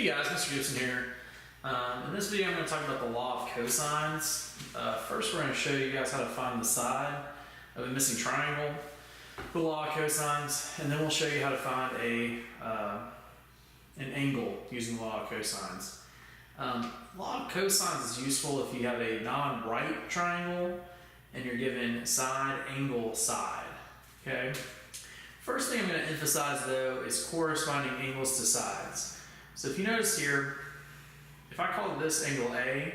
Hey guys, Mr. Gibson here. In this video I'm going to talk about the law of cosines. First we're going to show you guys how to find the side of a missing triangle, the law of cosines, and then we'll show you how to find an angle using the law of cosines. Law of cosines is useful if you have a non-right triangle and you're given side, angle, side. Okay. First thing I'm going to emphasize though is corresponding angles to sides. So if you notice here, if I call this angle A,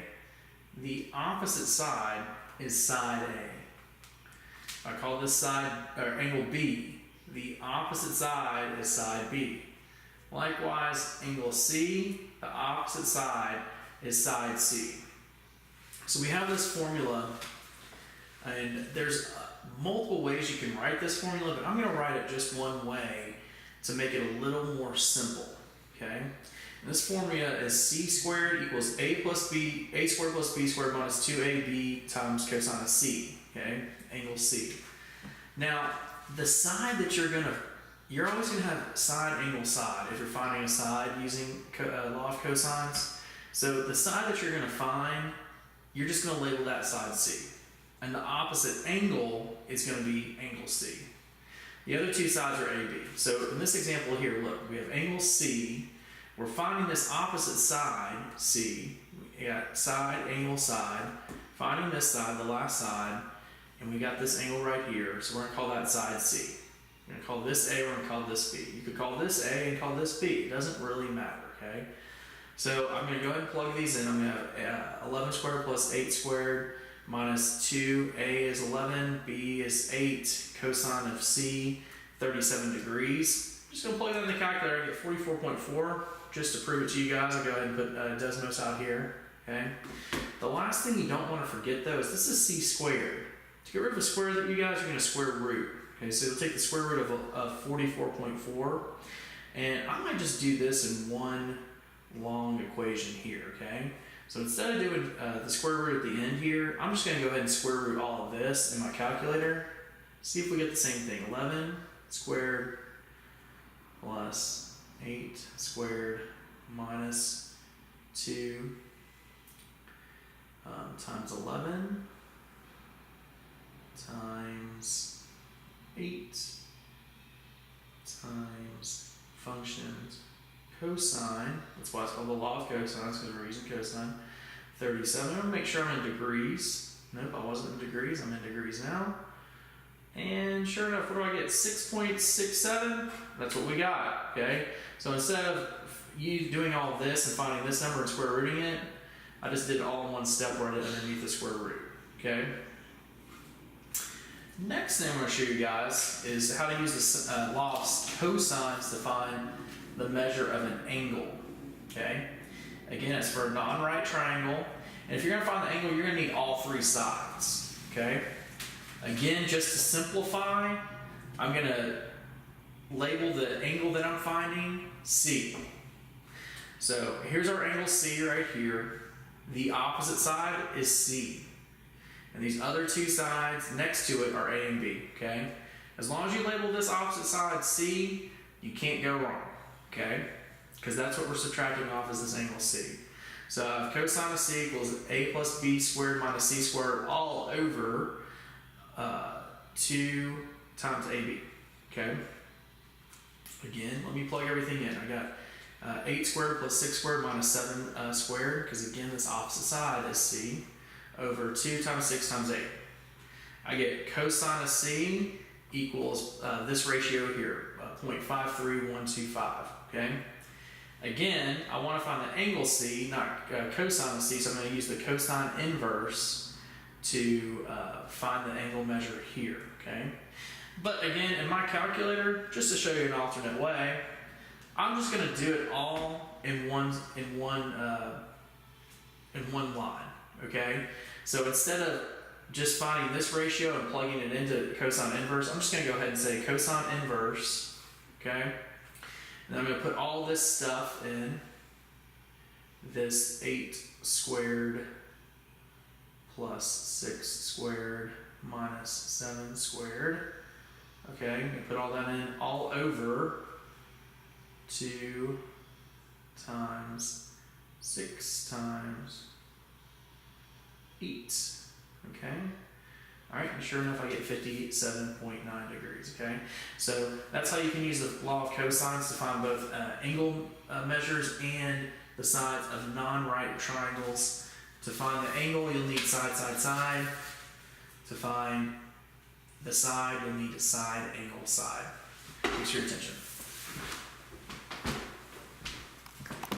the opposite side is side A. If I call this side or angle B, the opposite side is side B. Likewise, angle C, the opposite side is side C. So we have this formula, and there's multiple ways you can write this formula, but I'm going to write it just one way to make it a little more simple. Okay? And this formula is c squared equals a squared plus b squared minus 2ab times cosine c. Okay? Angle C. Now, the side that you're always going to have side, angle, side if you're finding a side using law of cosines. So the side that you're going to find, you're just going to label that side C. And the opposite angle is going to be angle C. The other two sides are AB. So in this example here, look, we have angle C. We're finding this opposite side, C. We got side, angle, side. Finding this side, the last side, and we got this angle right here. So we're going to call that side C. We're going to call this A, we're going to call this B. You could call this A and call this B. It doesn't really matter, okay? So I'm going to go ahead and plug these in. I'm going to have 11 squared plus 8 squared minus 2. A is 11, B is 8, cosine of C, 37 degrees. I'm just going to plug that in the calculator. I get 44.4. Just to prove it to you guys, I'll go ahead and put Desmos out here. Okay. The last thing you don't want to forget though is this is C squared. To get rid of a square root, you guys are going to square root. Okay, so you'll take the square root of 44.4, and I might just do this in one long equation here. Okay. So instead of doing the square root at the end here, I'm just going to go ahead and square root all of this in my calculator. See if we get the same thing. 11 squared plus 8 squared minus 2 times 11 times 8 times functions cosine, that's why it's called the law of cosines, because we're using cosine, 37. I'm going to make sure I'm in degrees. Nope, I wasn't in degrees. I'm in degrees now. And sure enough, what do I get? 6.67? That's what we got, okay? So instead of you doing all of this and finding this number and square rooting it, I just did it all in one step where I did underneath the square root, okay? Next thing I'm going to show you guys is how to use the law of cosines to find the measure of an angle, okay? Again, it's for a non-right triangle, and if you're going to find the angle, you're going to need all three sides, okay? Again, just to simplify, I'm going to label the angle that I'm finding C. So here's our angle C right here. The opposite side is C. And these other two sides next to it are A and B, okay? As long as you label this opposite side C, you can't go wrong, okay? Because that's what we're subtracting off is this angle C. So cosine of C equals A plus B squared minus C squared all over 2 times AB, okay? Again, let me plug everything in. I got 8 squared plus 6 squared minus 7 squared, because again, this opposite side is C, over 2 times 6 times 8. I get cosine of C equals this ratio here, 0.53125, okay? Again, I want to find the angle C, not cosine of C, so I'm going to use the cosine inverse to find the angle measure here, okay? But again, in my calculator, just to show you an alternate way, I'm just going to do it all in one line, okay? So instead of just finding this ratio and plugging it into cosine inverse, I'm just going to go ahead and say cosine inverse, okay? And I'm going to put all this stuff in this 8 squared plus 6 squared minus 7 squared. Okay, I'm going to put all that in all over 2 times 6 times 8. Okay. All right, and sure enough, I get 57.9 degrees, okay? So that's how you can use the law of cosines to find both angle measures and the sides of non-right triangles. To find the angle, you'll need side, side, side. To find the side, you'll need side, angle, side. Thanks for your attention.